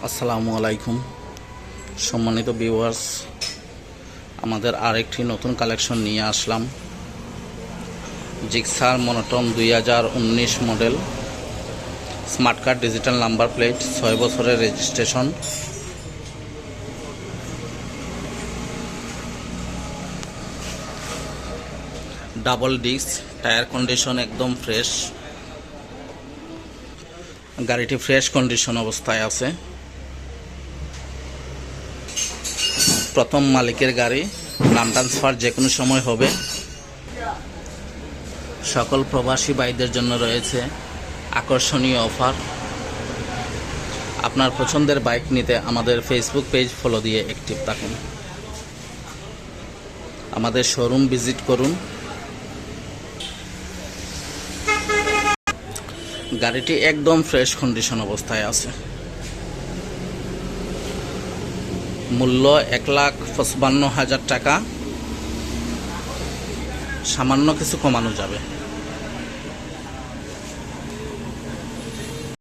আসসালামু আলাইকুম সম্মানিত ভিউয়ার্স, আমাদের আরেকটি নতুন কালেকশন নিয়ে আসলাম। Gixxer monotone 2019 model, smart card, digital number plate, 6 বছরের registration. Double disc, tyre condition একদম ফ্রেশ। গাড়িটি ফ্রেশ কন্ডিশন অবস্থায় আছে। প্রথম মালিকের গাড়ি, নাম ট্রান্সফার যে কোনো সময় হবে। সকল প্রবাসী ভাইদের জন্য রয়েছে আকর্ষণীয় অফার। আপনার পছন্দের বাইক নিতে আমাদের ফেসবুক পেজ ফলো দিয়ে অ্যাক্টিভ থাকুন। আমাদের শোরুম ভিজিট করুন। গাড়িটি একদম ফ্রেশ কন্ডিশন অবস্থায় আছে। মূল্য 1,55,000 টাকা, সামান্য কিছু কমানো যাবে।